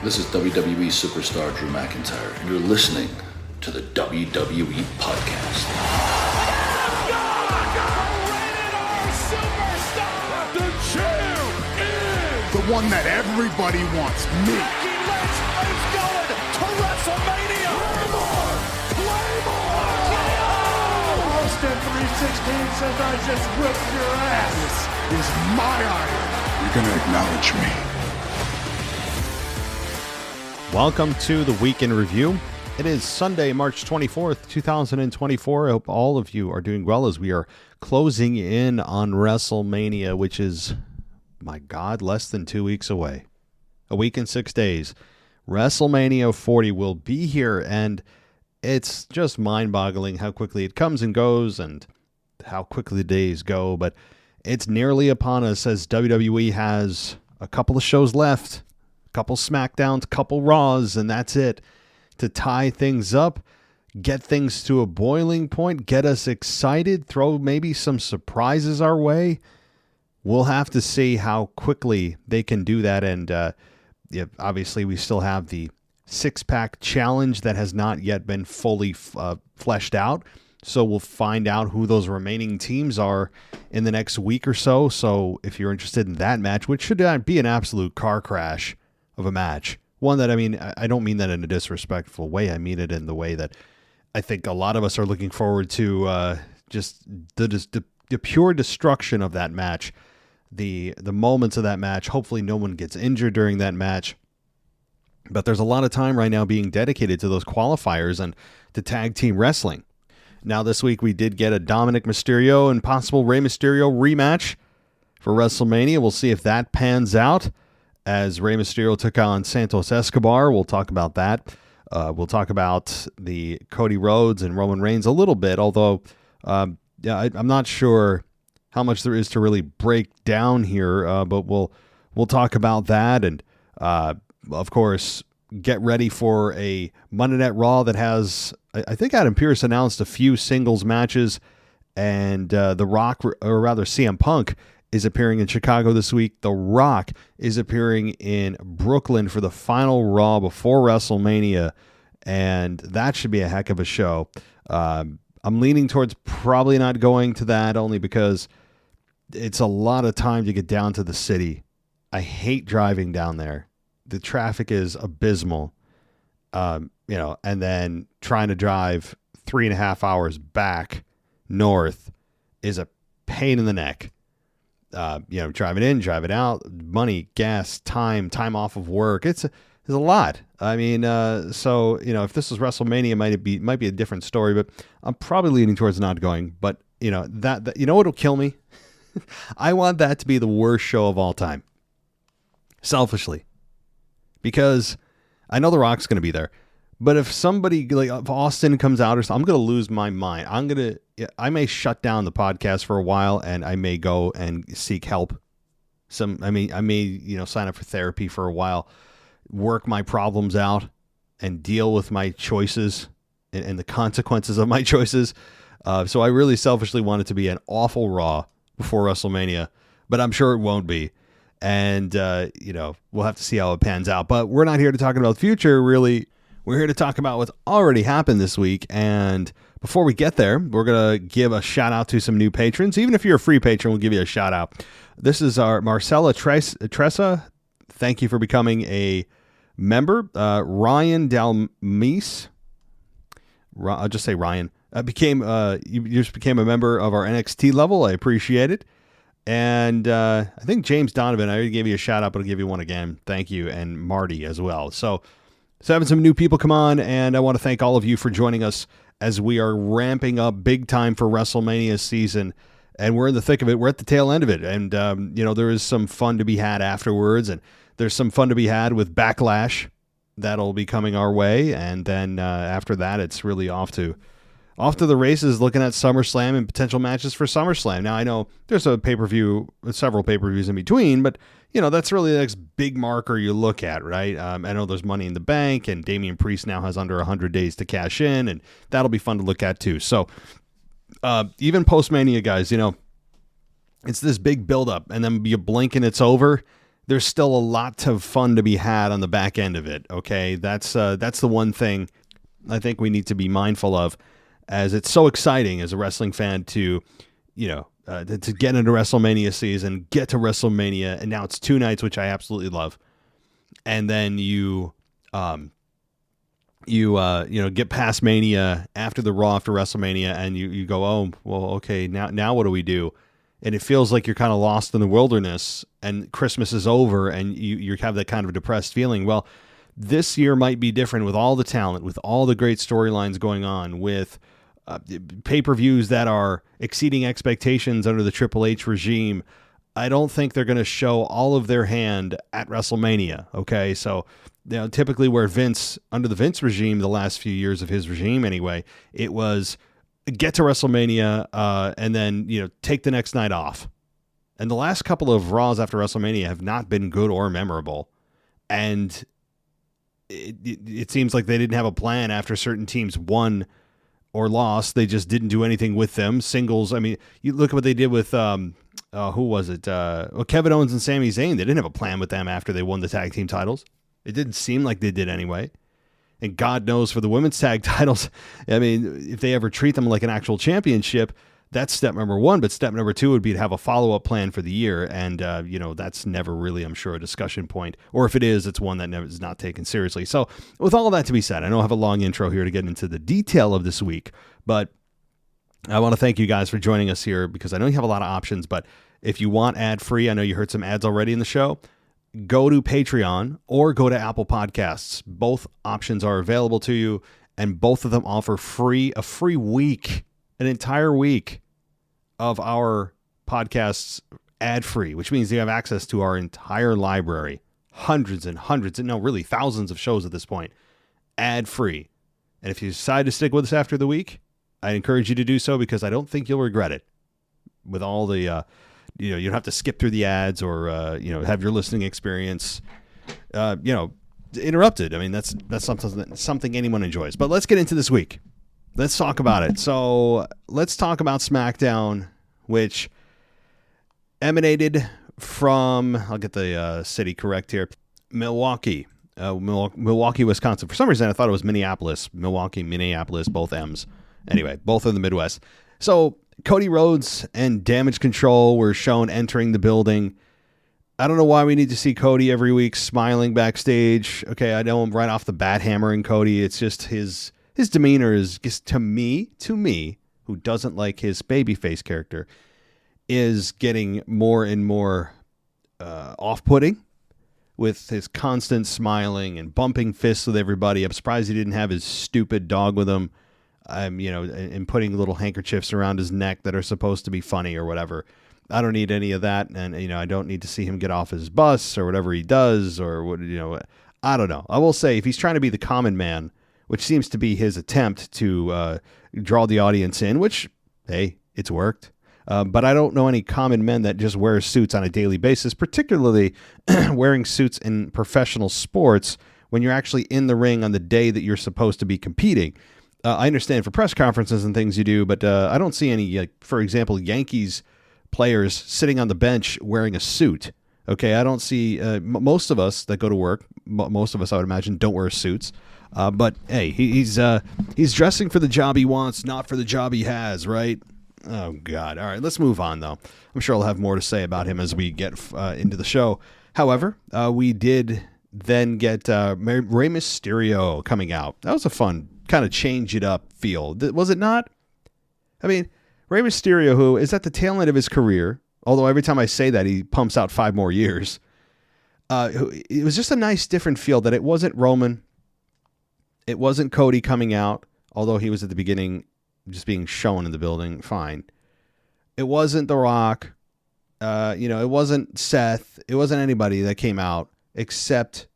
This is WWE superstar Drew McIntyre, and you're listening to the WWE Podcast. The champ is the one that everybody wants, me. Becky Lynch is going to WrestleMania. Claymore! Austin 316 says I just whipped your ass. This is my iron. You're going to acknowledge me. Welcome to the Week in Review. It is Sunday, March 24th, 2024. I hope all of you are doing well as we are closing in on WrestleMania, which is, my God, less than 2 weeks away. A week and 6 days. WrestleMania 40 will be here, and it's just mind-boggling how quickly it comes and goes and how quickly the days go, but it's nearly upon us as WWE has a couple of shows left. Couple SmackDowns, couple Raws, and that's it. To tie things up, get things to a boiling point, get us excited, throw maybe some surprises our way. We'll have to see how quickly they can do that. And obviously, we still have the six-pack challenge that has not yet been fully fleshed out. So we'll find out who those remaining teams are in the next week or so. So if you're interested in that match, which should be an absolute car crash of a match. One that, I don't mean that in a disrespectful way. I mean it in the way that I think a lot of us are looking forward to just the pure destruction of that match. The moments of that match. Hopefully no one gets injured during that match. But there's a lot of time right now being dedicated to those qualifiers and to tag team wrestling. Now this week we did get a Dominic Mysterio and possible Rey Mysterio rematch for WrestleMania. We'll see if that pans out. As Rey Mysterio took on Santos Escobar. We'll talk about that. We'll talk about the Cody Rhodes and Roman Reigns a little bit, although I'm not sure how much there is to really break down here, but we'll talk about that. And, of course, get ready for a Monday Night Raw that has, I think Adam Pearce announced a few singles matches, and The Rock, or rather CM Punk, is appearing in Chicago this week. The Rock is appearing in Brooklyn for the final Raw before WrestleMania, and that should be a heck of a show. I'm leaning towards probably not going to that, only because it's a lot of time to get down to the city. I hate driving down there. The traffic is abysmal, and then trying to drive 3.5 hours back north is a pain in the neck. Driving in, driving out, money, gas, time off of work. It's a lot. So if this was WrestleMania, it might be a different story, but I'm probably leaning towards not going. But that what'll kill me? I want that to be the worst show of all time. Selfishly. Because I know The Rock's going to be there. But if somebody if Austin comes out or something, I'm going to lose my mind. I may shut down the podcast for a while, and I may go and seek help. I may sign up for therapy for a while, work my problems out, and deal with my choices and the consequences of my choices. So I really selfishly want it to be an awful Raw before WrestleMania, but I'm sure it won't be. And, we'll have to see how it pans out. But we're not here to talk about the future, really. We're here to talk about what's already happened this week, and before we get there, we're going to give a shout-out to some new patrons. Even if you're a free patron, we'll give you a shout-out. This is our Marcella Tressa. Thank you for becoming a member. Ryan Dalmise. I'll just say Ryan. You just became a member of our NXT level. I appreciate it. And I think James Donovan, I already gave you a shout-out, but I'll give you one again. Thank you, and Marty as well. So having some new people come on, and I want to thank all of you for joining us as we are ramping up big time for WrestleMania season, and we're in the thick of it. We're at the tail end of it, and there is some fun to be had afterwards, and there's some fun to be had with Backlash that'll be coming our way, and then after that, it's really off to the races, looking at SummerSlam and potential matches for SummerSlam. Now, I know there's several pay-per-views in between, but that's really the next big marker you look at, right? I know there's Money in the Bank, and Damian Priest now has under 100 days to cash in, and that'll be fun to look at too. So even post-Mania, guys, it's this big build-up, and then you blink and it's over, there's still a lot of fun to be had on the back end of it. Okay, that's the one thing I think we need to be mindful of, as it's so exciting as a wrestling fan to, to get into WrestleMania season, get to WrestleMania, and now it's 2 nights, which I absolutely love. And then you get past Mania after the Raw after WrestleMania, and you go, oh, well, okay, now what do we do? And it feels like you're kind of lost in the wilderness, and Christmas is over, and you have that kind of depressed feeling. Well, this year might be different with all the talent, with all the great storylines going on, with pay-per-views that are exceeding expectations under the Triple H regime. I don't think they're going to show all of their hand at WrestleMania. Okay, so typically where Vince, under the Vince regime, the last few years of his regime anyway, it was get to WrestleMania and then take the next night off. And the last couple of Raws after WrestleMania have not been good or memorable. And it seems like they didn't have a plan after certain teams won or lost. They just didn't do anything with them. Singles, I mean, you look at what they did with, who was it? Kevin Owens and Sami Zayn. They didn't have a plan with them after they won the tag team titles. It didn't seem like they did anyway. And God knows for the women's tag titles, I mean, if they ever treat them like an actual championship, that's step number 1. But step number 2 would be to have a follow-up plan for the year. And, that's never really, I'm sure, a discussion point. Or if it is, it's one that never is not taken seriously. So with all of that to be said, I know I have a long intro here to get into the detail of this week. But I want to thank you guys for joining us here, because I know you have a lot of options. But if you want ad-free, I know you heard some ads already in the show, go to Patreon or go to Apple Podcasts. Both options are available to you, and both of them offer a free week, an entire week of our podcasts ad-free, which means you have access to our entire library, hundreds and hundreds, and no, really thousands of shows at this point, ad-free. And if you decide to stick with us after the week, I encourage you to do so, because I don't think you'll regret it. With all the, you don't have to skip through the ads or, have your listening experience, interrupted. I mean, that's something anyone enjoys. But let's get into this week. Let's talk about it. So let's talk about SmackDown, which emanated from, I'll get the city correct here, Milwaukee, Wisconsin. For some reason, I thought it was Minneapolis, Minneapolis, both M's. Anyway, both in the Midwest. So Cody Rhodes and Damage Control were shown entering the building. I don't know why we need to see Cody every week smiling backstage. Okay, I know I'm right off the bat hammering Cody. It's just his demeanor is just, to me, who doesn't like his babyface character, is getting more and more off-putting with his constant smiling and bumping fists with everybody. I'm surprised he didn't have his stupid dog with him. And putting little handkerchiefs around his neck that are supposed to be funny or whatever. I don't need any of that. And, I don't need to see him get off his bus or whatever he does or what, I don't know. I will say, if he's trying to be the common man, which seems to be his attempt to draw the audience in, which, hey, it's worked. But I don't know any common men that just wear suits on a daily basis, particularly wearing suits in professional sports when you're actually in the ring on the day that you're supposed to be competing. I understand for press conferences and things you do, but I don't see any, for example, Yankees players sitting on the bench wearing a suit. Okay, I don't see most of us that go to work. Most of us, I would imagine, don't wear suits. But hey, he's dressing for the job he wants, not for the job he has, right? Oh God! All right, let's move on though. I'm sure I'll have more to say about him as we get into the show. However, we did then get Rey Mysterio coming out. That was a fun kind of change it up feel, was it not? I mean, Rey Mysterio, who is at the tail end of his career, although every time I say that, he pumps out 5 more years. It was just a nice different feel that it wasn't Roman. It wasn't Cody coming out, although he was at the beginning just being shown in the building. Fine. It wasn't The Rock. It wasn't Seth. It wasn't anybody that came out except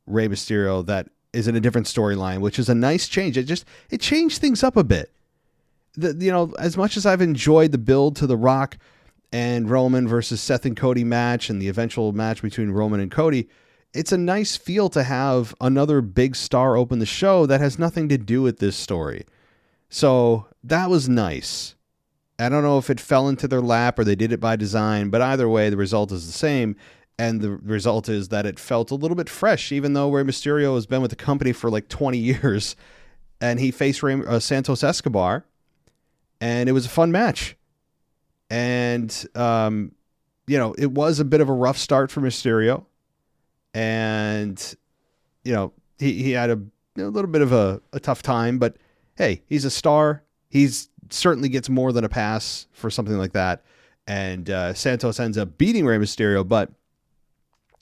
Rey Mysterio that is in a different storyline, which is a nice change. It changed things up a bit. As much as I've enjoyed the build to the Rock and Roman versus Seth and Cody match and the eventual match between Roman and Cody, it's a nice feel to have another big star open the show that has nothing to do with this story. So that was nice. I don't know if it fell into their lap or they did it by design, but either way, the result is the same. And the result is that it felt a little bit fresh, even though Rey Mysterio has been with the company for like 20 years. And he faced Santos Escobar. And it was a fun match. And, it was a bit of a rough start for Mysterio. And, he had a little bit of a tough time. But, hey, he's a star. He's certainly gets more than a pass for something like that. And Santos ends up beating Rey Mysterio. But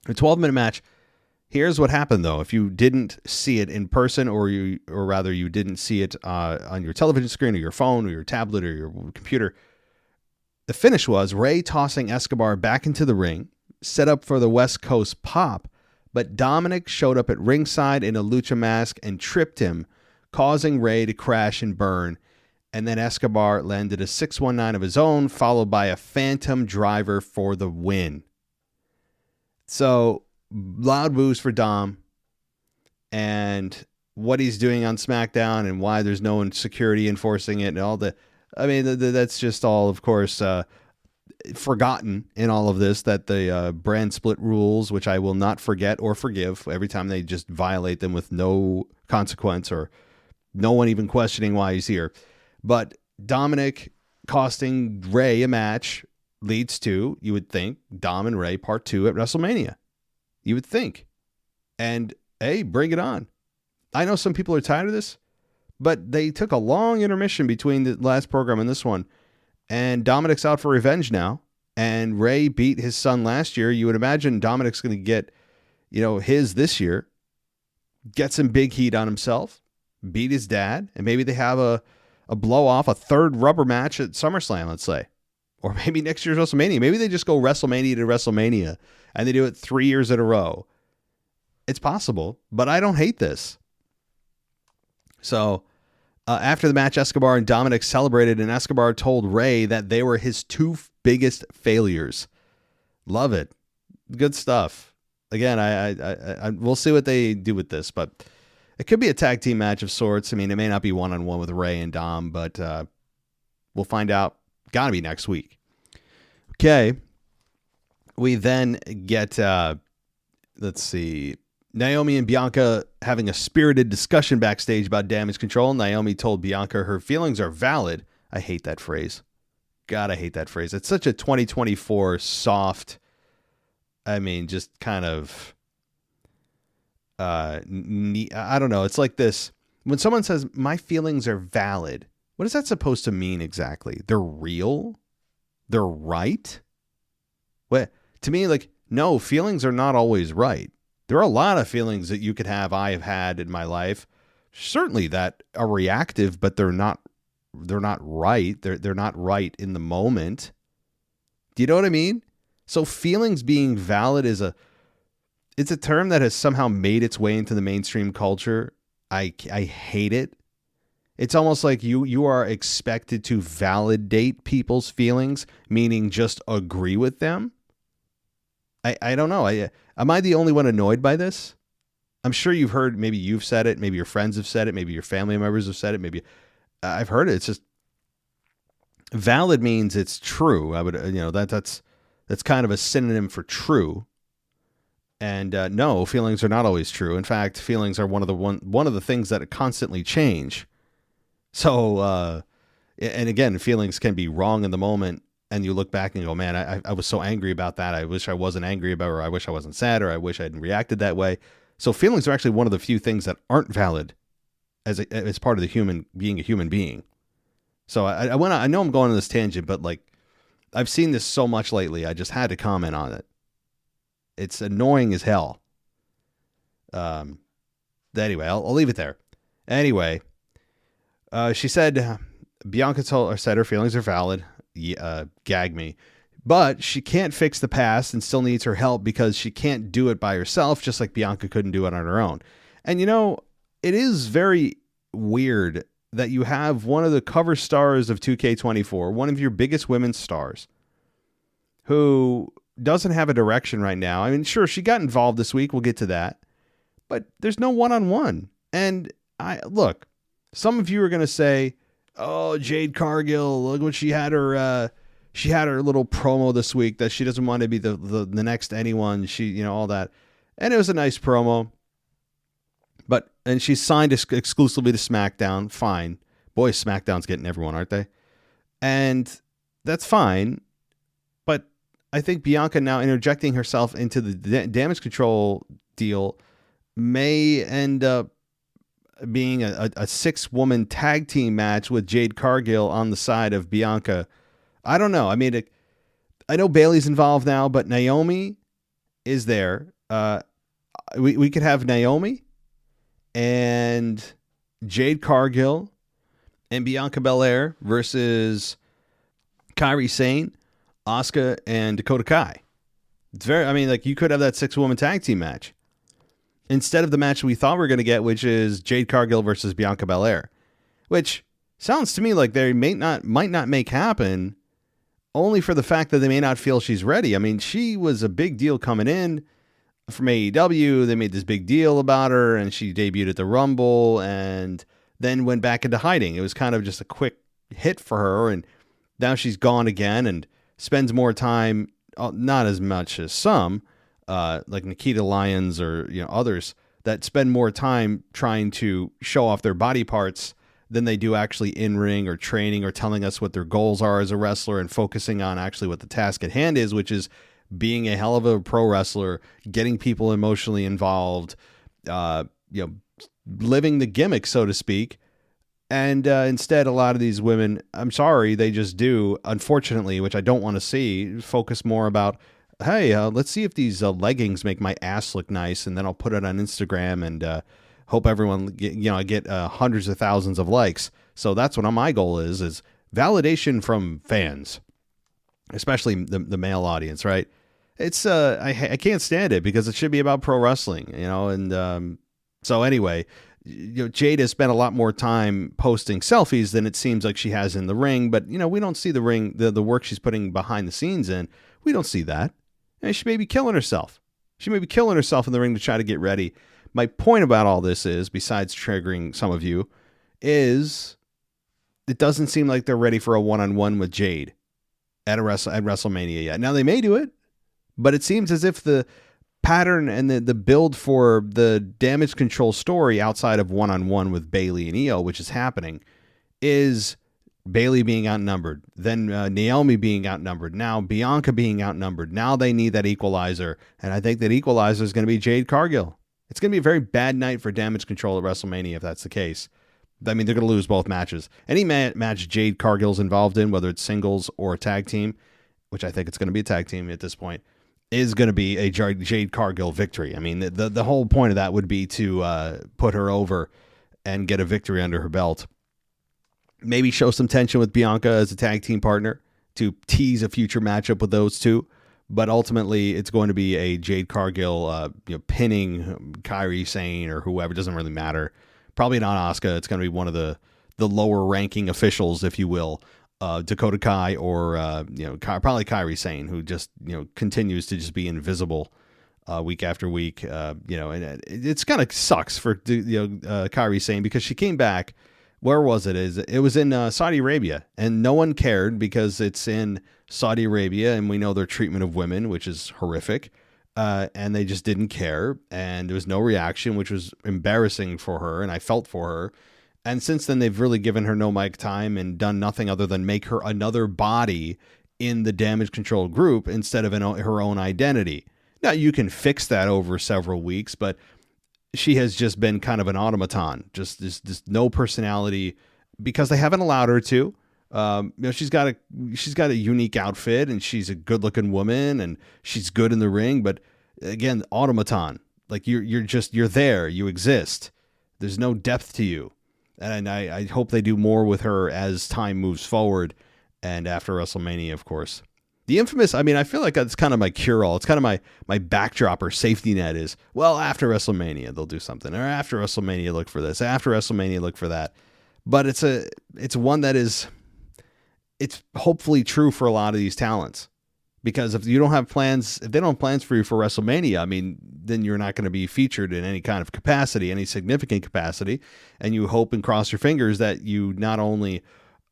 a 12-minute match. Here's what happened, though. If you didn't see it in person, or rather you didn't see it on your television screen or your phone or your tablet or your computer, the finish was Rey tossing Escobar back into the ring, set up for the West Coast pop, but Dominic showed up at ringside in a lucha mask and tripped him, causing Rey to crash and burn. And then Escobar landed a 619 of his own, followed by a phantom driver for the win. So, loud boos for Dom and what he's doing on SmackDown and why there's no security enforcing it and all the... I mean, that's just all, of course, forgotten in all of this, that the brand split rules, which I will not forget or forgive every time they just violate them with no consequence or no one even questioning why he's here. But Dominic costing Rey a match leads to, you would think, Dom and Rey Part 2 at WrestleMania. You would think. And, hey, bring it on. I know some people are tired of this, but they took a long intermission between the last program and this one. And Dominic's out for revenge now. And Rey beat his son last year. You would imagine Dominic's going to get, his this year. Get some big heat on himself. Beat his dad. And maybe they have a blow-off, a third rubber match at SummerSlam, let's say. Or maybe next year's WrestleMania. Maybe they just go WrestleMania to WrestleMania and they do it 3 years in a row. It's possible, but I don't hate this. So after the match, Escobar and Dominic celebrated, and Escobar told Rey that they were his two biggest failures. Love it. Good stuff. Again, I we'll see what they do with this, but it could be a tag team match of sorts. I mean, it may not be one-on-one with Rey and Dom, but we'll find out. Gotta be next week. Okay. We then get, let's see, Naomi and Bianca having a spirited discussion backstage about damage control. Naomi told Bianca her feelings are valid. I hate that phrase. God, I hate that phrase. It's such a 2024 soft, just kind of, I don't know. It's like this. When someone says, my feelings are valid, what is that supposed to mean exactly? They're real? They're right? What? To me, no, feelings are not always right. There are a lot of feelings that you could have, I have had in my life, certainly that are reactive, but they're not right. They're not right in the moment. Do you know what I mean? So feelings being valid it's a term that has somehow made its way into the mainstream culture. I hate it. It's almost like you are expected to validate people's feelings, meaning just agree with them. I don't know. Am I the only one annoyed by this? I'm sure you've heard, maybe you've said it, maybe your friends have said it, maybe your family members have said it, maybe I've heard it. It's just valid means it's true. I would, that's kind of a synonym for true. And no, feelings are not always true. In fact, feelings are one of the things that constantly change. So, and again, feelings can be wrong in the moment, and you look back and go, man, I was so angry about that. I wish I wasn't angry about it, or I wish I wasn't sad, or I wish I hadn't reacted that way. So feelings are actually one of the few things that aren't valid as part of being a human being. So I know I'm going on this tangent, but I've seen this so much lately. I just had to comment on it. It's annoying as hell. Anyway, I'll leave it there. Anyway, she said, Bianca said her feelings are valid. Gag me. But she can't fix the past and still needs her help because she can't do it by herself, just like Bianca couldn't do it on her own. And it is very weird that you have one of the cover stars of 2K24, one of your biggest women's stars, who doesn't have a direction right now. I mean, sure, she got involved this week. We'll get to that. But there's no one-on-one. And some of you are going to say, oh, Jade Cargill, look what she had her she had her little promo this week that she doesn't want to be the next anyone. She, all that. And it was a nice promo. And she's signed exclusively to SmackDown. Fine. Boy, SmackDown's getting everyone, aren't they? And that's fine. But I think Bianca now interjecting herself into the damage control deal may end up being a 6-woman tag team match with Jade Cargill on the side of Bianca. I don't know. I mean, I know Bayley's involved now, but Naomi is there. We could have Naomi and Jade Cargill and Bianca Belair versus Kairi Sane, Asuka, and Dakota Kai. You could have that 6-woman tag team match instead of the match we thought we were going to get, which is Jade Cargill versus Bianca Belair, which sounds to me like they might not make happen, only for the fact that they may not feel she's ready. I mean, she was a big deal coming in from AEW. They made this big deal about her, and she debuted at the Rumble and then went back into hiding. It was kind of just a quick hit for her, and now she's gone again and spends more time, not as much as some, like Nikita Lyons or others that spend more time trying to show off their body parts than they do actually in ring or training or telling us what their goals are as a wrestler and focusing on actually what the task at hand is, which is being a hell of a pro wrestler, getting people emotionally involved, living the gimmick, so to speak. And instead, a lot of these women, I'm sorry, they just do, unfortunately, which I don't want to see, focus more about, hey, let's see if these leggings make my ass look nice, and then I'll put it on Instagram and hope everyone get hundreds of thousands of likes. So that's what my goal is validation from fans, especially the male audience, right? It's I can't stand it because it should be about pro wrestling, and so anyway, Jade has spent a lot more time posting selfies than it seems like she has in the ring, but we don't see the work she's putting behind the scenes in. We don't see that. And she may be killing herself. She may be killing herself in the ring to try to get ready. My point about all this is, besides triggering some of you, is it doesn't seem like they're ready for a one-on-one with Jade at WrestleMania yet. Now, they may do it, but it seems as if the pattern and the build for the damage control story outside of one-on-one with Bayley and Iyo, which is happening, is Bayley being outnumbered, then Naomi being outnumbered, now Bianca being outnumbered. Now they need that equalizer, and I think that equalizer is going to be Jade Cargill. It's going to be a very bad night for damage control at WrestleMania if that's the case. I mean, they're going to lose both matches. Any match Jade Cargill's involved in, whether it's singles or a tag team, which I think it's going to be a tag team at this point, is going to be a Jade Cargill victory. I mean, the whole point of that would be to put her over and get a victory under her belt. Maybe show some tension with Bianca as a tag team partner to tease a future matchup with those two. But ultimately, it's going to be a Jade Cargill pinning Kairi Sane or whoever. It doesn't really matter. Probably not Asuka. It's going to be one of the lower ranking officials, if you will, Dakota Kai or probably Kairi Sane, who just continues to just be invisible week after week. And it's kind of sucks for Kairi Sane because she came back. Where was it? It was in Saudi Arabia, and no one cared because it's in Saudi Arabia, and we know their treatment of women, which is horrific, and they just didn't care, and there was no reaction, which was embarrassing for her, and I felt for her. And since then, they've really given her no mic time and done nothing other than make her another body in the damage control group instead of her own identity. Now, you can fix that over several weeks, but she has just been kind of an automaton, just no personality because they haven't allowed her to. She's got a unique outfit and she's a good looking woman and she's good in the ring. But again, automaton, like you're there, you exist. There's no depth to you. And I hope they do more with her as time moves forward and after WrestleMania, of course. The infamous, I mean, I feel like that's kind of my cure-all. It's kind of my backdrop or safety net is, well, after WrestleMania, they'll do something. Or after WrestleMania, look for this. After WrestleMania, look for that. But it's one that is, it's hopefully true for a lot of these talents. Because if they don't have plans for you for WrestleMania, I mean, then you're not going to be featured in any kind of capacity, any significant capacity. And you hope and cross your fingers that you not only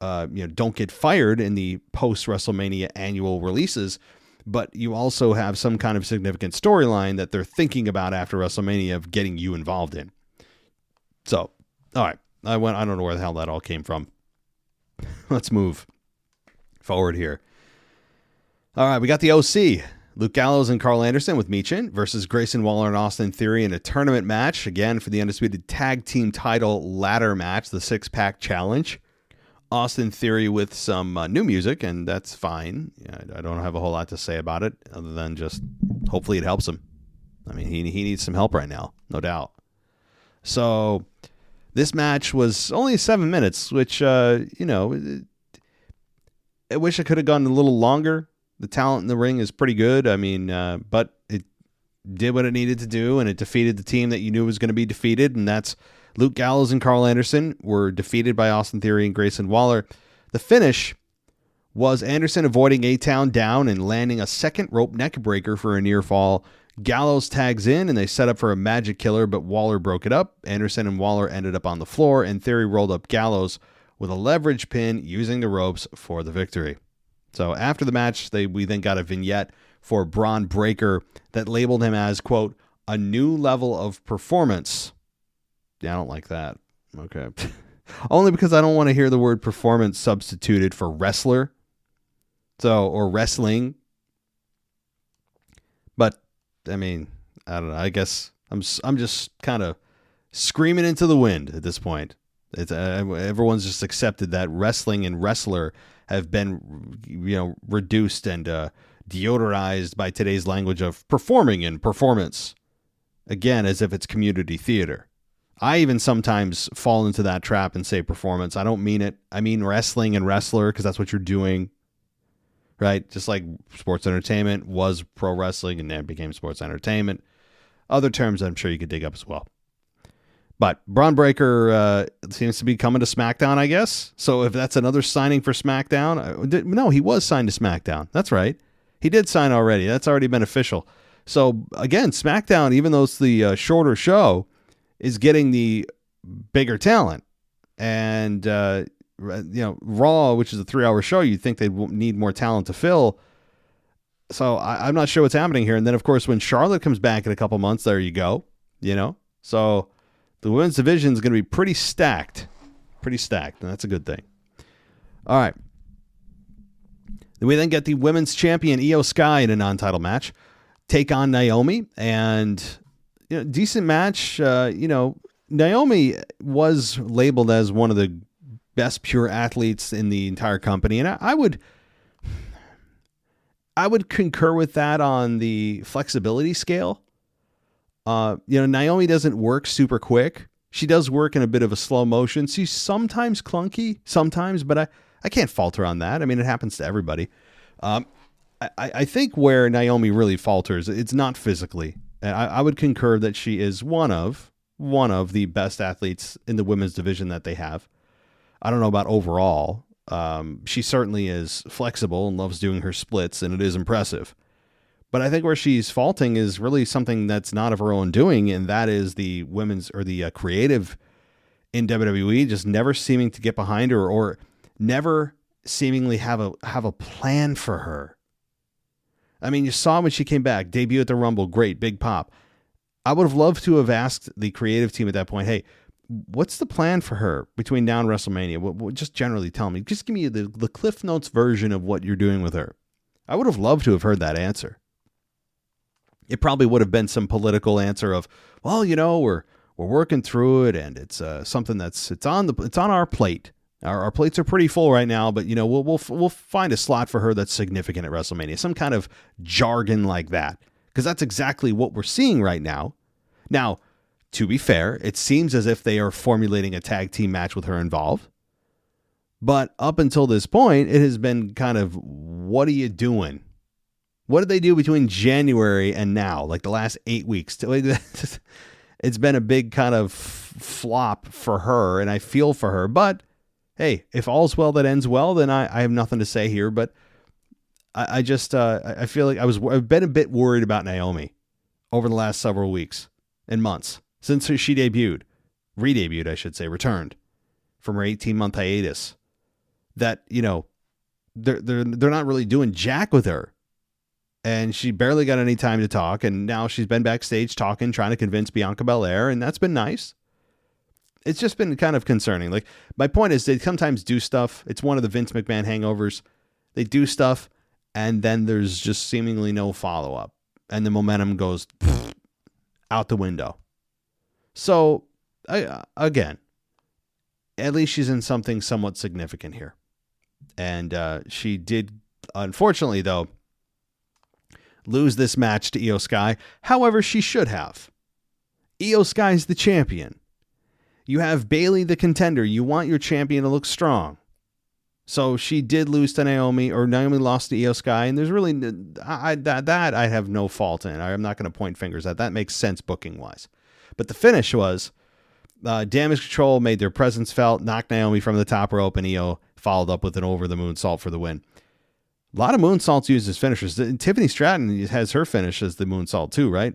don't get fired in the post WrestleMania annual releases, but you also have some kind of significant storyline that they're thinking about after WrestleMania of getting you involved in. So, all right, I don't know where the hell that all came from. Let's move forward here. All right, we got the OC. Luke Gallows and Carl Anderson with Michin versus Grayson Waller and Austin Theory in a tournament match, again for the Undisputed Tag Team title ladder match, the 6-pack challenge. Austin Theory with some new music, and that's fine. I don't have a whole lot to say about it, other than just hopefully it helps him. I mean, he needs some help right now, no doubt. So this match was only 7 minutes, which, I wish I could have gone a little longer. The talent in the ring is pretty good. I mean, but it did what it needed to do, and it defeated the team that you knew was going to be defeated, and that's Luke Gallows and Carl Anderson were defeated by Austin Theory and Grayson Waller. The finish was Anderson avoiding A-Town down and landing a second rope neck breaker for a near fall. Gallows tags in, and they set up for a magic killer, but Waller broke it up. Anderson and Waller ended up on the floor, and Theory rolled up Gallows with a leverage pin using the ropes for the victory. So after the match, we then got a vignette for Braun Breaker that labeled him as, quote, a new level of performance. Yeah, I don't like that. Okay. Only because I don't want to hear the word performance substituted for wrestler. Or wrestling. But, I mean, I don't know. I guess I'm just kind of screaming into the wind at this point. Everyone's just accepted that wrestling and wrestler have been, reduced and deodorized by today's language of performing and performance. Again, as if it's community theater. I even sometimes fall into that trap and say performance. I don't mean it. I mean wrestling and wrestler, because that's what you're doing, right? Just like sports entertainment was pro wrestling and then became sports entertainment. Other terms I'm sure you could dig up as well. But Braun Breaker seems to be coming to SmackDown, I guess. So if that's another signing for SmackDown, no, he was signed to SmackDown. That's right. He did sign already. That's already been official. So again, SmackDown, even though it's the shorter show, is getting the bigger talent. And, Raw, which is a 3-hour show, you'd think they'd need more talent to fill. So I'm not sure what's happening here. And then, of course, when Charlotte comes back in a couple months, there you go, So the women's division is going to be pretty stacked, and that's a good thing. All right. We then get the women's champion, Iyo Sky, in a non-title match, take on Naomi, and decent match. Naomi was labeled as one of the best pure athletes in the entire company, and I would concur with that on the flexibility scale. Naomi doesn't work super quick. She does work in a bit of a slow motion. She's sometimes clunky, but I can't fault her on that. I mean, it happens to everybody. I think where Naomi really falters, it's not physically. I would concur that she is one of the best athletes in the women's division that they have. I don't know about overall. She certainly is flexible and loves doing her splits, and it is impressive. But I think where she's faulting is really something that's not of her own doing, and that is the women's or the creative in WWE just never seeming to get behind her or never seemingly have a plan for her. I mean, you saw when she came back, debut at the Rumble, great, big pop. I would have loved to have asked the creative team at that point, hey, what's the plan for her between now and WrestleMania? Just generally tell me. Just give me the Cliff Notes version of what you're doing with her. I would have loved to have heard that answer. It probably would have been some political answer of, well, we're working through it, and it's something it's on our plate. Our plates are pretty full right now, but we'll find a slot for her that's significant at WrestleMania. Some kind of jargon like that, because that's exactly what we're seeing right now. Now, to be fair, it seems as if they are formulating a tag team match with her involved. But up until this point, it has been kind of, what are you doing? What did they do between January and now, like the last 8 weeks? It's been a big kind of flop for her, and I feel for her. But, hey, if all's well that ends well, then I have nothing to say here. But I feel like I've been a bit worried about Naomi over the last several weeks and months since she returned from her 18-month hiatus. that, they're not really doing jack with her. And she barely got any time to talk. And now she's been backstage talking, trying to convince Bianca Belair. And that's been nice. It's just been kind of concerning. Like, my point is they sometimes do stuff. It's one of the Vince McMahon hangovers. They do stuff, and then there's just seemingly no follow-up. And the momentum goes out the window. So, again, at least she's in something somewhat significant here. And she did, unfortunately, though, lose this match to Iyo Sky. However, she should have. Iyo Sky's the champion. You have Bayley the contender. You want your champion to look strong. So she did lose to Naomi, or Naomi lost to Iyo Sky, and there's really that I have no fault in. I'm not going to point fingers at that. Makes sense booking wise. But the finish was Damage Control made their presence felt, knocked Naomi from the top rope, and Iyo followed up with an over the moonsault for the win. A lot of moonsaults used as finishers. Tiffany Stratton has her finish as the moonsault too, right?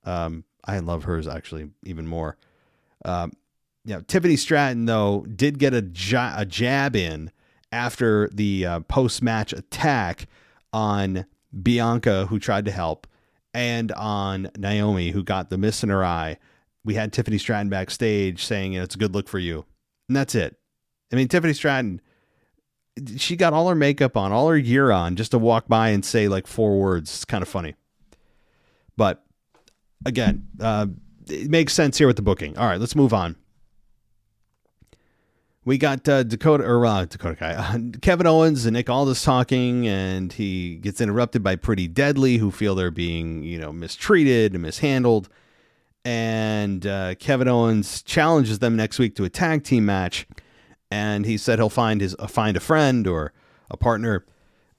I love hers actually even more. Tiffany Stratton, though, did get a jab in after the post-match attack on Bianca, who tried to help, and on Naomi, who got the miss in her eye. We had Tiffany Stratton backstage saying, it's a good look for you. And that's it. I mean, Tiffany Stratton, she got all her makeup on, all her gear on, just to walk by and say like 4 words. It's kind of funny. But again, it makes sense here with the booking. All right, let's move on. We got Kevin Owens and Nick Aldis talking, and he gets interrupted by Pretty Deadly, who feel they're being, mistreated and mishandled. And Kevin Owens challenges them next week to a tag team match, and he said he'll find a friend or a partner,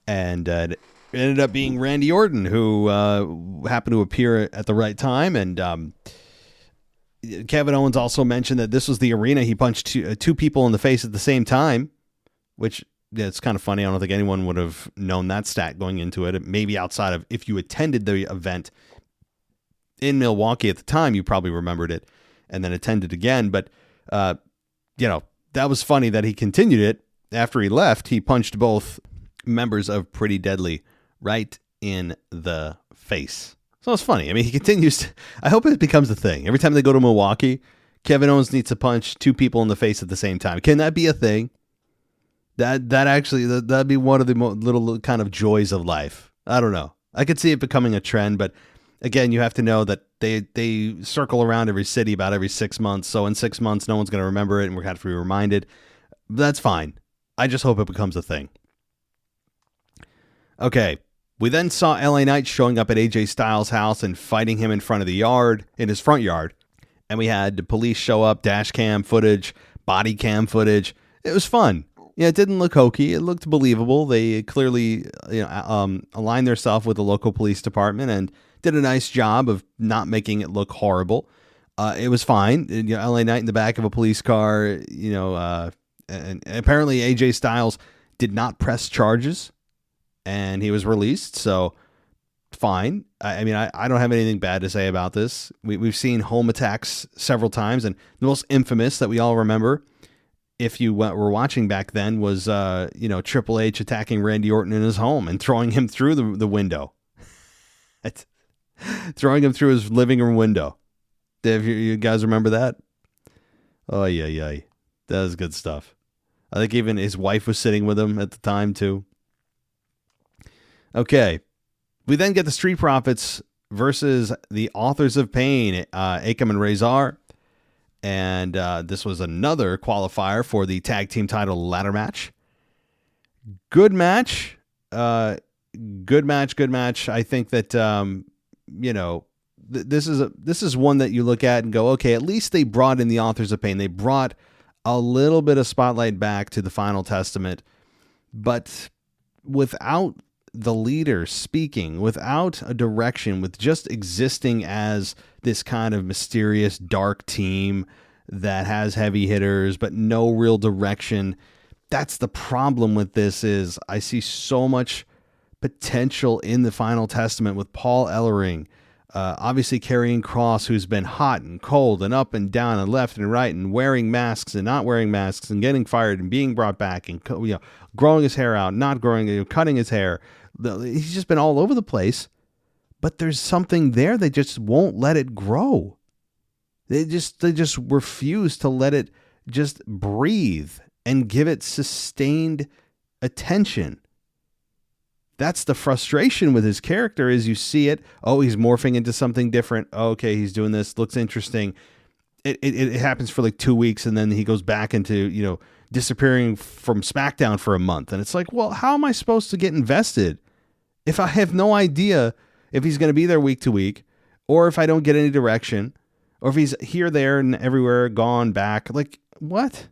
and it ended up being Randy Orton, who happened to appear at the right time. And Kevin Owens also mentioned that this was the arena he punched two people in the face at the same time, which it's kind of funny. I don't think anyone would have known that stat going into it. Maybe outside of if you attended the event in Milwaukee at the time, you probably remembered it and then attended again. But, that was funny that he continued it after he left. He punched both members of Pretty Deadly right in the face. So it's funny. I mean, he continues to, I hope it becomes a thing. Every time they go to Milwaukee, Kevin Owens needs to punch 2 people in the face at the same time. Can that be a thing? That'd be one of the little kind of joys of life. I don't know. I could see it becoming a trend, but again, you have to know that they circle around every city about every 6 months. So in 6 months, no one's going to remember it, and we're going to have to be reminded. That's fine. I just hope it becomes a thing. Okay. We then saw LA Knight showing up at AJ Styles' house and fighting him in his front yard. And we had the police show up, dash cam footage, body cam footage. It was fun. Yeah, it didn't look hokey. It looked believable. They clearly aligned themselves with the local police department and did a nice job of not making it look horrible. It was fine. LA Knight in the back of a police car, and apparently AJ Styles did not press charges. And he was released, so fine. I mean, I don't have anything bad to say about this. We've seen home attacks several times, and the most infamous that we all remember, if you were watching back then, was Triple H attacking Randy Orton in his home and throwing him through the window, throwing him through his living room window. If you guys remember that? Oh yeah, that was good stuff. I think even his wife was sitting with him at the time too. Okay, we then get the Street Profits versus the Authors of Pain, Akam and Razor. And this was another qualifier for the tag team title ladder match. Good match. Good match. I think that, this is one that you look at and go, okay, at least they brought in the Authors of Pain. They brought a little bit of spotlight back to the Final Testament, but without the leader speaking, without a direction, with just existing as this kind of mysterious dark team that has heavy hitters but no real direction. That's the problem with this. Is I see so much potential in the Final Testament with Paul Ellering, Obviously Karrion Kross, who's been hot and cold and up and down and left and right and wearing masks and not wearing masks and getting fired and being brought back and growing his hair out, not growing, cutting his hair. He's just been all over the place. But there's something there. They just won't let it grow. They just refuse to let it just breathe and give it sustained attention. That's the frustration with his character, is you see it. Oh, he's morphing into something different. Oh, okay, he's doing this. Looks interesting. It happens for like 2 weeks, and then he goes back into, disappearing from SmackDown for a month. And it's like, well, how am I supposed to get invested if I have no idea if he's going to be there week to week, or if I don't get any direction, or if he's here, there, and everywhere, gone, back? Like, what?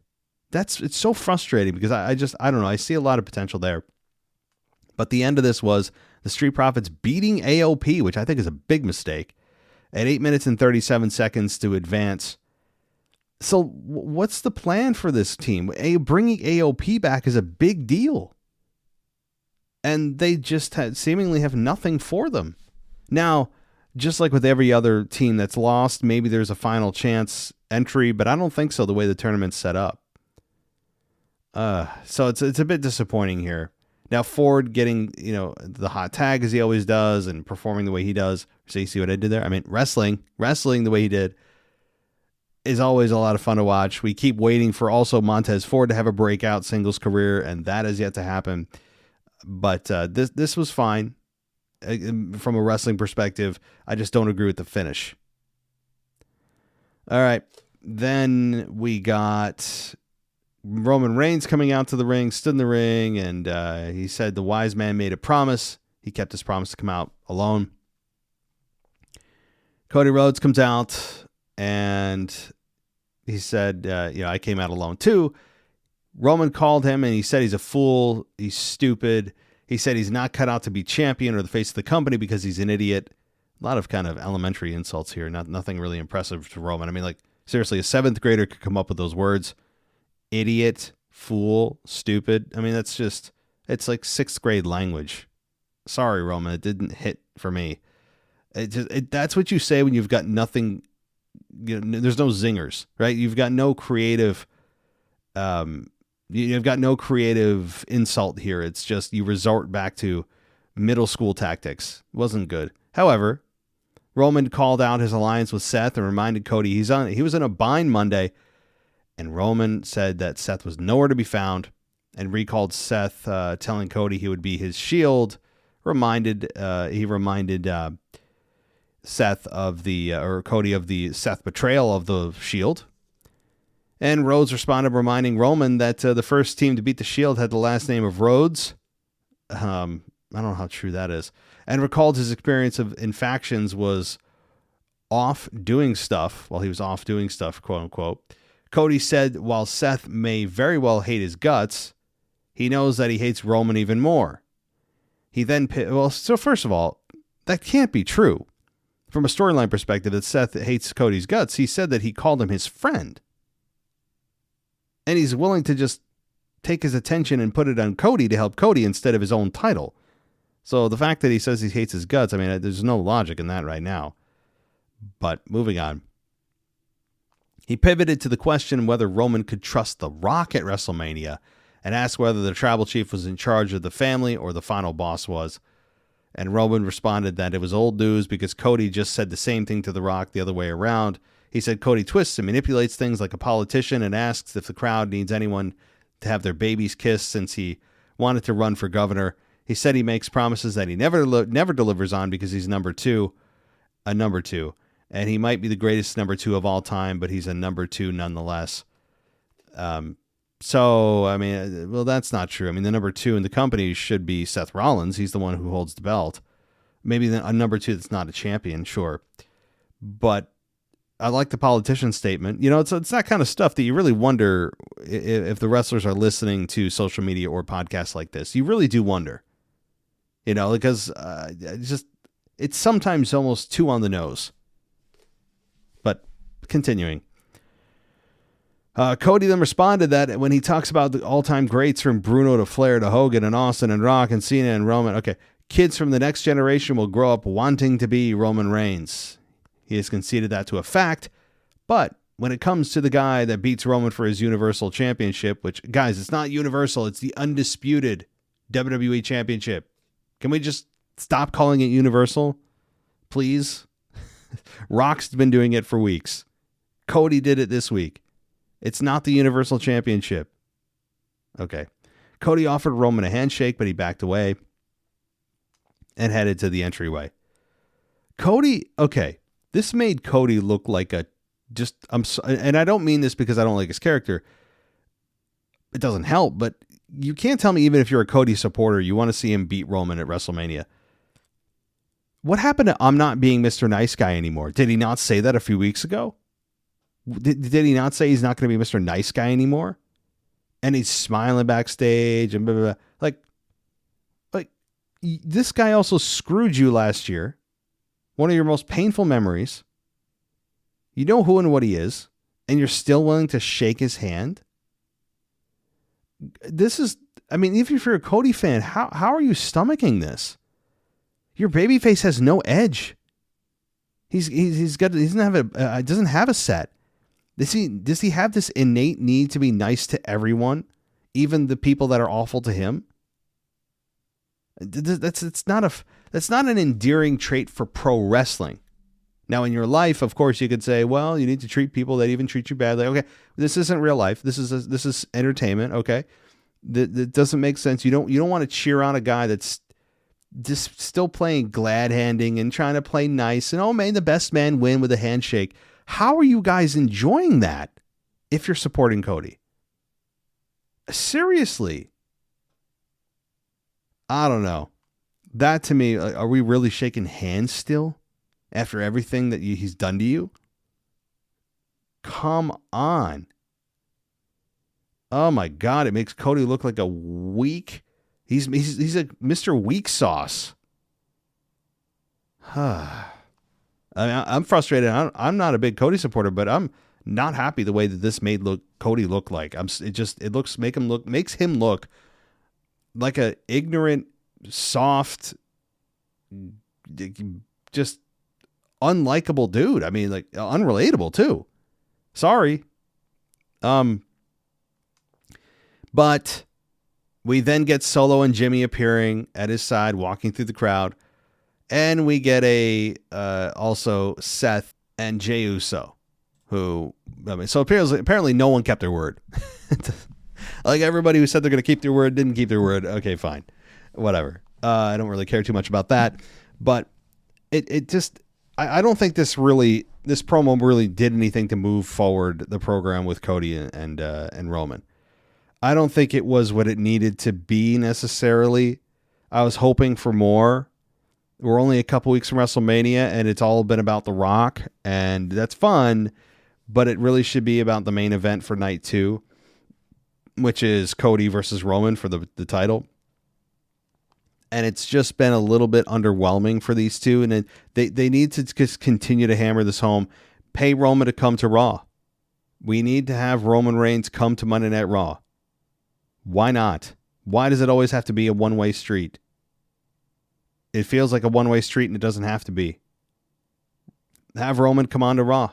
It's so frustrating, because I don't know. I see a lot of potential there. But the end of this was the Street Profits beating AOP, which I think is a big mistake, at 8 minutes and 37 seconds to advance. So what's the plan for this team? Bringing AOP back is a big deal. And they just seemingly have nothing for them. Now, just like with every other team that's lost, maybe there's a final chance entry, but I don't think so the way the tournament's set up. So it's a bit disappointing here. Now, Ford getting, the hot tag as he always does and performing the way he does. So you see what I did there? I mean, wrestling the way he did is always a lot of fun to watch. We keep waiting for also Montez Ford to have a breakout singles career, and that has yet to happen. But this was fine from a wrestling perspective. I just don't agree with the finish. All right. Then we got Roman Reigns coming out to the ring, stood in the ring, and he said the wise man made a promise. He kept his promise to come out alone. Cody Rhodes comes out, and he said, I came out alone too. Roman called him, and he said he's a fool, he's stupid. He said he's not cut out to be champion or the face of the company because he's an idiot. A lot of kind of elementary insults here, nothing really impressive to Roman. I mean, like, seriously, a 7th grader could come up with those words. Idiot, fool, stupid. I mean, it's like 6th grade language. Sorry, Roman, it didn't hit for me. That's what you say when you've got nothing. There's no zingers, right? You've got no creative. You've got no creative insult here. It's just you resort back to middle school tactics. It wasn't good. However, Roman called out his alliance with Seth and reminded Cody he was in a bind Monday. And Roman said that Seth was nowhere to be found and recalled Seth, telling Cody he would be his shield. He reminded Seth of Cody of the Seth betrayal of the shield. And Rhodes responded, reminding Roman that the first team to beat the Shield had the last name of Rhodes. I don't know how true that is. And recalled his experience in factions was off doing stuff, while he was off doing stuff, quote unquote. Cody said while Seth may very well hate his guts, he knows that he hates Roman even more. He then, so first of all, that can't be true. From a storyline perspective, that Seth hates Cody's guts, he said that he called him his friend. And he's willing to just take his attention and put it on Cody to help Cody instead of his own title. So the fact that he says he hates his guts, I mean, there's no logic in that right now. But moving on. He pivoted to the question whether Roman could trust The Rock at WrestleMania and asked whether the tribal chief was in charge of the family or the final boss was. And Roman responded that it was old news because Cody just said the same thing to The Rock the other way around. He said Cody twists and manipulates things like a politician and asks if the crowd needs anyone to have their babies kissed since he wanted to run for governor. He said he makes promises that he never delivers on because he's number two. And he might be the greatest number 2 of all time, but he's a number 2 nonetheless. So, I mean, well, that's not true. I mean, the number 2 in the company should be Seth Rollins. He's the one who holds the belt. Maybe a number 2 that's not a champion, sure. But I like the politician statement. It's that kind of stuff that you really wonder if the wrestlers are listening to social media or podcasts like this. You really do wonder. Because it's sometimes almost too on the nose. But continuing. Cody then responded that when he talks about the all-time greats from Bruno to Flair to Hogan and Austin and Rock and Cena and Roman, okay, kids from the next generation will grow up wanting to be Roman Reigns. He has conceded that to a fact, but when it comes to the guy that beats Roman for his Universal Championship, which, guys, it's not Universal, it's the undisputed WWE Championship. Can we just stop calling it Universal? Please? Rock's been doing it for weeks. Cody did it this week. It's not the Universal Championship. Okay. Cody offered Roman a handshake, but he backed away and headed to the entryway. Cody, okay, this made Cody look like and I don't mean this because I don't like his character. It doesn't help, but you can't tell me, even if you're a Cody supporter, you want to see him beat Roman at WrestleMania. What happened to I'm not being Mr. Nice Guy anymore? Did he not say that a few weeks ago? Did he not say he's not going to be Mr. Nice Guy anymore? And he's smiling backstage and blah, blah, blah. Like this guy also screwed you last year. One of your most painful memories. You know who and what he is, and you're still willing to shake his hand? This is, I mean, even if you're a Cody fan, how are you stomaching this? Your babyface has no edge. He doesn't have a set. Does he have this innate need to be nice to everyone, even the people that are awful to him? That's not an endearing trait for pro wrestling. Now, in your life, of course, you could say, well, you need to treat people that even treat you badly. Okay, this isn't real life. This is entertainment. Okay, that doesn't make sense. You don't want to cheer on a guy that's just still playing glad handing and trying to play nice and, may the best man win with a handshake. How are you guys enjoying that if you're supporting Cody? Seriously. I don't know. That to me, are we really shaking hands still after everything that he's done to you? Come on. Oh my God, it makes Cody look like a weak. He's a Mr. Weak Sauce. I mean, I'm frustrated. I'm not a big Cody supporter, but I'm not happy the way that this made Cody look like. Makes him look like a ignorant, soft, just unlikable dude. I mean, like unrelatable too. Sorry. But we then get Solo and Jimmy appearing at his side, walking through the crowd. And we get also Seth and Jey Uso, so apparently no one kept their word. Like everybody who said they're going to keep their word didn't keep their word. Okay, fine. Whatever. I don't really care too much about that, but it just, I don't think this promo really did anything to move forward the program with Cody and Roman. I don't think it was what it needed to be necessarily. I was hoping for more. We're only a couple weeks from WrestleMania, and it's all been about The Rock, and that's fun, but it really should be about the main event for night 2, which is Cody versus Roman for the title. And it's just been a little bit underwhelming for these two, and they need to just continue to hammer this home. Pay Roman to come to Raw. We need to have Roman Reigns come to Monday Night Raw. Why not? Why does it always have to be a one-way street? It feels like a one-way street, and it doesn't have to be. Have Roman come on to Raw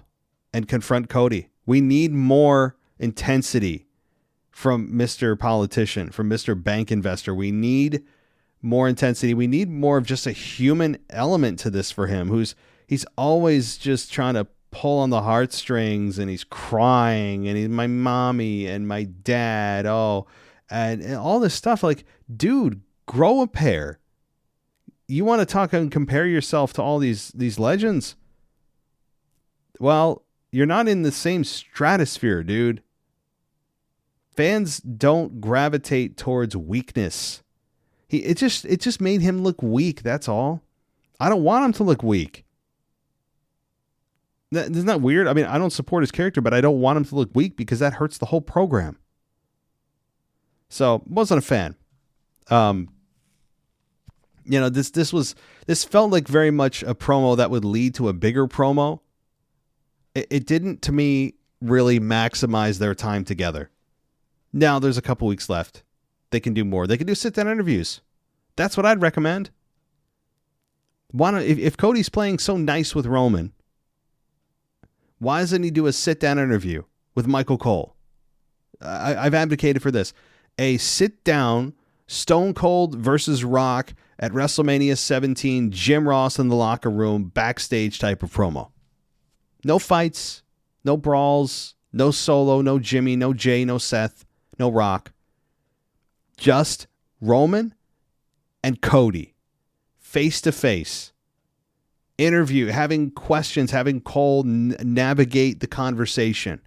and confront Cody. We need more intensity from Mr. Politician, from Mr. Bank Investor. We need more intensity. We need more of just a human element to this for him, he's always just trying to pull on the heartstrings, and he's crying, and he's my mommy and my dad. And all this stuff. Like, dude, grow a pair. You want to talk and compare yourself to all these legends? Well, you're not in the same stratosphere, dude. Fans don't gravitate towards weakness. It just made him look weak, that's all. I don't want him to look weak. Isn't that weird? I mean, I don't support his character, but I don't want him to look weak because that hurts the whole program. So, wasn't a fan. This felt like very much a promo that would lead to a bigger promo. It didn't, to me, really maximize their time together. Now there's a couple weeks left. They can do more. They can do sit-down interviews. That's what I'd recommend. Why don't, if Cody's playing so nice with Roman, why doesn't he do a sit-down interview with Michael Cole? I've advocated for this. A sit-down Stone Cold versus Rock at WrestleMania 17, Jim Ross in the locker room, backstage type of promo. No fights, no brawls, no Solo, no Jimmy, no Jay, no Seth, no Rock. Just Roman and Cody, face-to-face. Interview, having questions, having Cole navigate the conversation.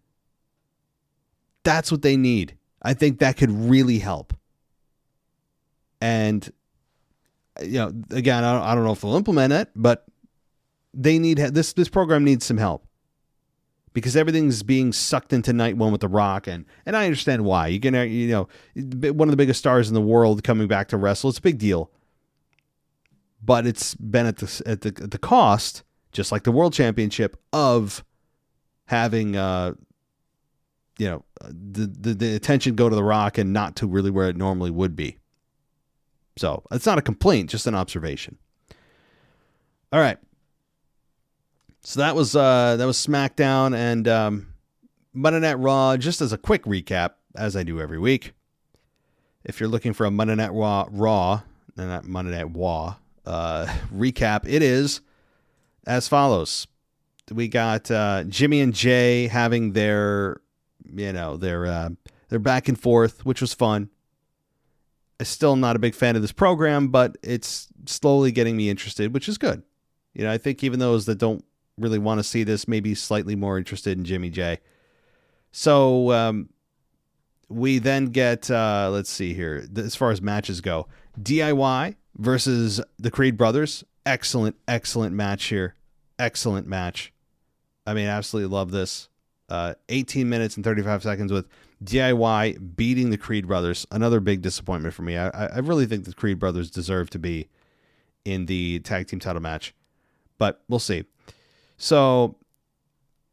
That's what they need. I think that could really help. And, again, I don't know if they'll implement it, but they need this program needs some help because everything's being sucked into night one with The Rock, and I understand why. You can, one of the biggest stars in the world coming back to wrestle, it's a big deal. But it's been at the cost, just like the World Championship, of having the attention go to The Rock and not to really where it normally would be. So it's not a complaint, just an observation. All right. So that was SmackDown and Monday Night Raw. Just as a quick recap, as I do every week, if you're looking for a Monday Night Raw, not Monday Night Raw. Recap, it is as follows. We got Jimmy and Jay having their back and forth, which was fun. I'm still not a big fan of this program, but it's slowly getting me interested, which is good. I think even those that don't really want to see this may be slightly more interested in Jimmy Jay. So we then get, let's see here, as far as matches go, DIY versus the Creed brothers. Excellent match here. Excellent match. I mean, absolutely love this. 18 minutes and 35 seconds with DIY beating the Creed brothers. Another big disappointment for me. I really think the Creed brothers deserve to be in the tag team title match, but we'll see. So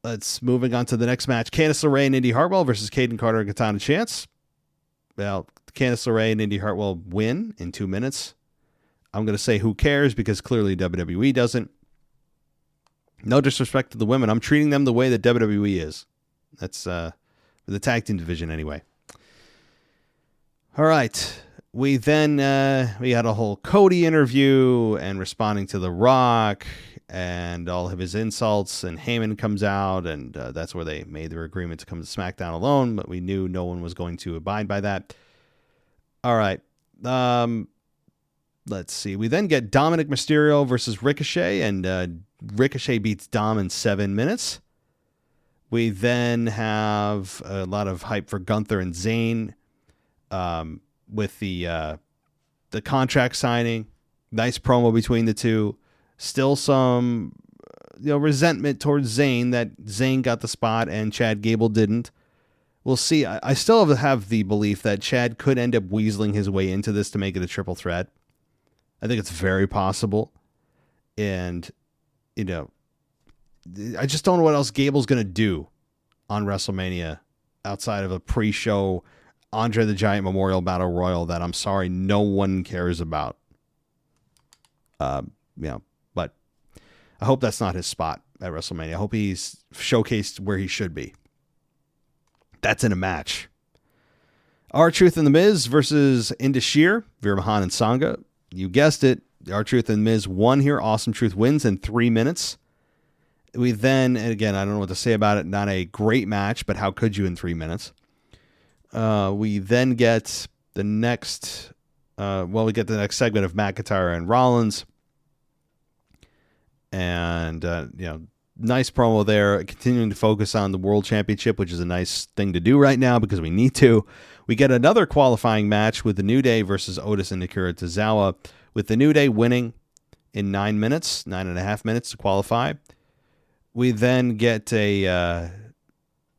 let's moving on to the next match. Candice LeRae and Indy Hartwell versus Kaden Carter and Katana Chance. Well, Candice LeRae and Indy Hartwell win in 2 minutes. I'm going to say who cares because clearly WWE doesn't. No disrespect to the women. I'm treating them the way that WWE is. That's the tag team division anyway. All right. We then we had a whole Cody interview and responding to The Rock and all of his insults, and Heyman comes out, and that's where they made their agreement to come to SmackDown alone, but we knew no one was going to abide by that. All right. Let's see. We then get Dominic Mysterio versus Ricochet, and Ricochet beats Dom in 7 minutes. We then have a lot of hype for Gunther and Zayn with the contract signing. Nice promo between the two. Still some resentment towards Zayn that Zayn got the spot and Chad Gable didn't. We'll see. I still have the belief that Chad could end up weaseling his way into this to make it a triple threat. I think it's very possible. And, I just don't know what else Gable's going to do on WrestleMania outside of a pre-show Andre the Giant Memorial Battle Royal that I'm sorry, no one cares about. But I hope that's not his spot at WrestleMania. I hope he's showcased where he should be. That's in a match. R-Truth and The Miz versus Indus Sher, Veer Mahan and Sangha. You guessed it. R-Truth and Miz won here. Awesome Truth wins in 3 minutes. We then, and again, I don't know what to say about it. Not a great match, but how could you in 3 minutes? We then get the next, we get the next segment of McIntyre and Rollins. And, nice promo there. Continuing to focus on the World Championship, which is a nice thing to do right now because we need to. We get another qualifying match with the New Day versus Otis and Akira Tozawa, with the New Day winning in 9 minutes, 9.5 minutes to qualify. We then get a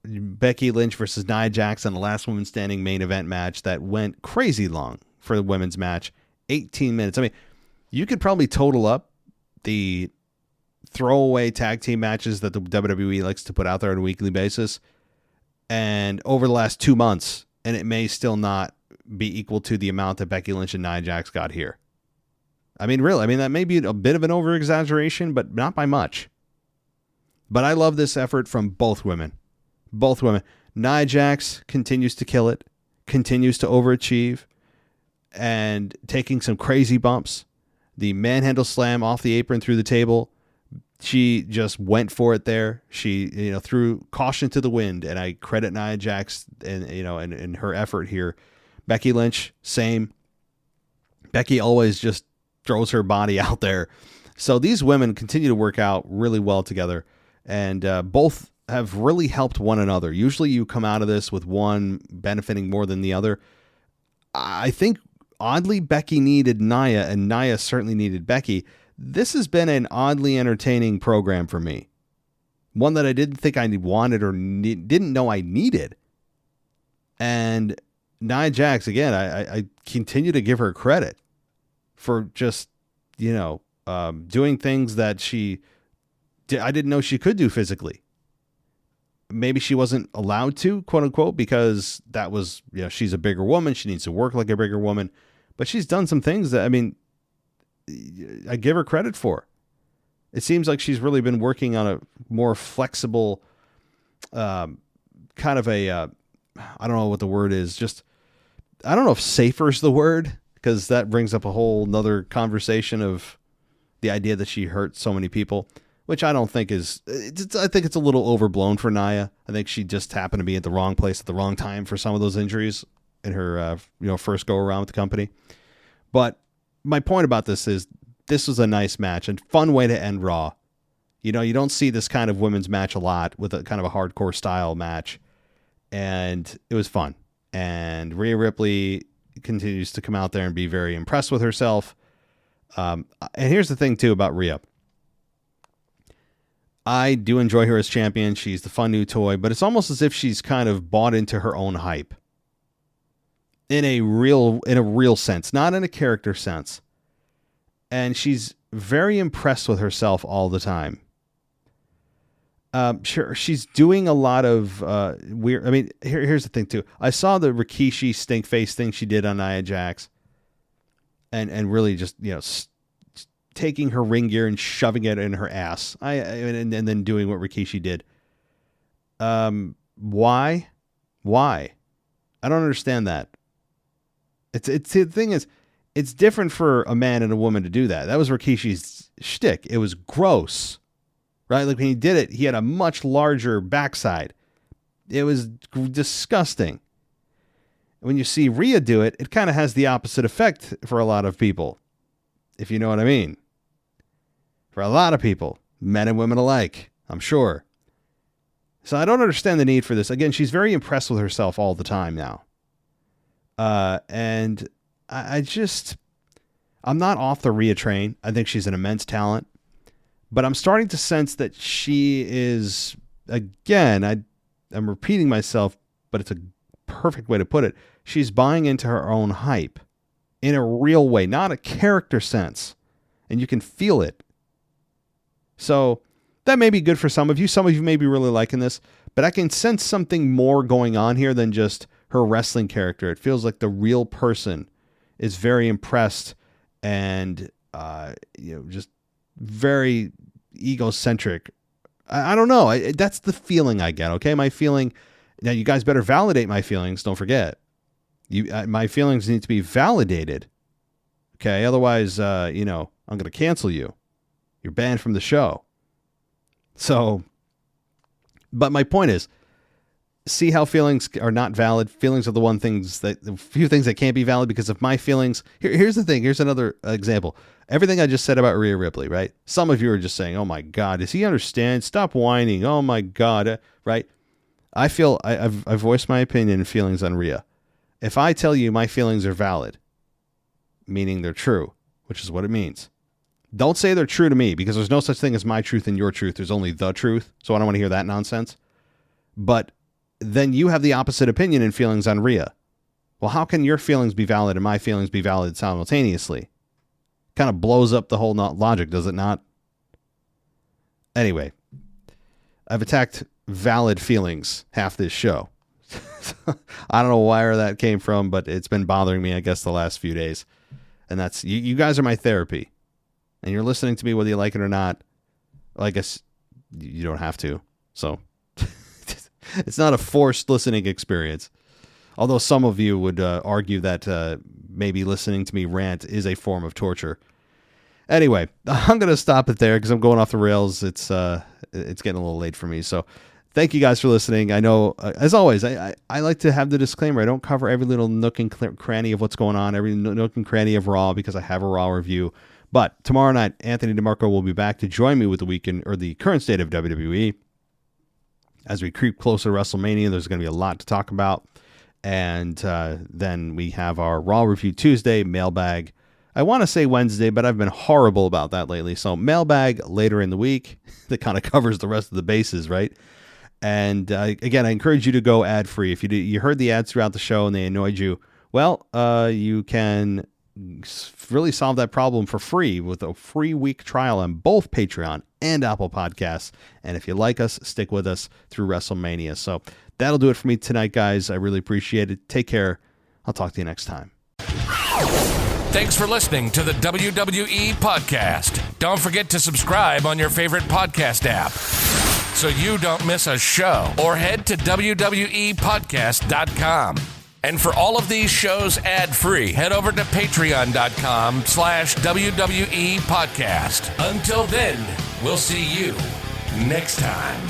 Becky Lynch versus Nia Jax on the last woman standing main event match that went crazy long for the women's match, 18 minutes. I mean, you could probably total up the throwaway tag team matches that the WWE likes to put out there on a weekly basis, and over the last 2 months, and it may still not be equal to the amount that Becky Lynch and Nia Jax got here. I mean, really, I mean, that may be a bit of an over-exaggeration, but not by much. But I love this effort from both women. Both women. Nia Jax continues to kill it, continues to overachieve, and taking some crazy bumps. The manhandle slam off the apron through the table. She just went for it there. She, threw caution to the wind, and I credit Nia Jax and her effort here. Becky Lynch, same. Becky always just throws her body out there. So these women continue to work out really well together, and both have really helped one another. Usually you come out of this with one benefiting more than the other. I think, oddly, Becky needed Nia, and Nia certainly needed Becky. This has been an oddly entertaining program for me. One that I didn't think I wanted or didn't know I needed. And Nia Jax, again, I continue to give her credit for just, doing things that I didn't know she could do physically. Maybe she wasn't allowed to, quote unquote, because that was, she's a bigger woman. She needs to work like a bigger woman. But she's done some things that, I give her credit for. It seems like she's really been working on a more flexible, kind of a, I don't know what the word is. Just, I don't know if safer is the word, because that brings up a whole nother conversation of the idea that she hurt so many people, which I don't think is, I think it's a little overblown for Nia. I think she just happened to be at the wrong place at the wrong time for some of those injuries in her, first go around with the company. But my point about this is this was a nice match and fun way to end Raw. You don't see this kind of women's match a lot with a kind of a hardcore style match. And it was fun. And Rhea Ripley continues to come out there and be very impressed with herself. And here's the thing too about Rhea. I do enjoy her as champion. She's the fun new toy, but it's almost as if she's kind of bought into her own hype. In a real sense, not in a character sense. And she's very impressed with herself all the time. Sure, she's doing a lot of weird. I mean, here's the thing too. I saw the Rikishi stink face thing she did on Nia Jax, and really just taking her ring gear and shoving it in her ass. And then doing what Rikishi did. Why? I don't understand that. It's the thing is, it's different for a man and a woman to do that. That was Rikishi's shtick. It was gross, right? Like when he did it, he had a much larger backside. It was disgusting. When you see Rhea do it, it kind of has the opposite effect for a lot of people, if you know what I mean. For a lot of people, men and women alike, I'm sure. So I don't understand the need for this. Again, she's very impressed with herself all the time now. And I'm not off the Rhea train. I think she's an immense talent, but I'm starting to sense that she is, again, I'm repeating myself, but it's a perfect way to put it. She's buying into her own hype in a real way, not a character sense. And you can feel it. So that may be good for some of you. Some of you may be really liking this, but I can sense something more going on here than just her wrestling character. It feels like the real person is very impressed and, just very egocentric. I don't know. That's the feeling I get. Okay. My feeling. Now you guys better validate my feelings. Don't forget my feelings need to be validated. Okay. Otherwise, I'm going to cancel you. You're banned from the show. So, but my point is, see how feelings are not valid. Feelings are the few things that can't be valid because of my feelings. Here's the thing. Here's another example. Everything I just said about Rhea Ripley, right? Some of you are just saying, oh my God, does he understand? Stop whining. Oh my God. Right. I feel I've voiced my opinion and feelings on Rhea. If I tell you my feelings are valid, meaning they're true, which is what it means. Don't say they're true to me because there's no such thing as my truth and your truth. There's only the truth. So I don't want to hear that nonsense. But then you have the opposite opinion and feelings on Rhea. Well, how can your feelings be valid and my feelings be valid simultaneously? Kind of blows up the whole logic, does it not? Anyway, I've attacked valid feelings half this show. I don't know where that came from, but it's been bothering me, I guess, the last few days. And that's, you guys are my therapy. And you're listening to me whether you like it or not. Well, I guess you don't have to. So it's not a forced listening experience. Although some of you would argue that maybe listening to me rant is a form of torture. Anyway, I'm going to stop it there because I'm going off the rails. It's getting a little late for me. So thank you guys for listening. I know, as always, I like to have the disclaimer. I don't cover every little nook and cranny of what's going on, every nook and cranny of Raw, because I have a Raw review. But tomorrow night, Anthony DeMarco will be back to join me with the weekend, or the current state of WWE. As we creep closer to WrestleMania, there's going to be a lot to talk about. And then we have our Raw review Tuesday, mailbag. I want to say Wednesday, but I've been horrible about that lately. So mailbag later in the week that kind of covers the rest of the bases, right? And again, I encourage you to go ad-free. If you heard the ads throughout the show and they annoyed you, well, you can really solve that problem for free with a free week trial on both Patreon and Apple Podcasts. And if you like us, stick with us through WrestleMania. So that'll do it for me tonight, guys. I really appreciate it. Take care. I'll talk to you next time. Thanks for listening to the WWE Podcast. Don't forget to subscribe on your favorite podcast app so you don't miss a show, or head to WWEpodcast.com. And for all of these shows ad-free, head over to patreon.com/WWE Podcast. Until then, we'll see you next time.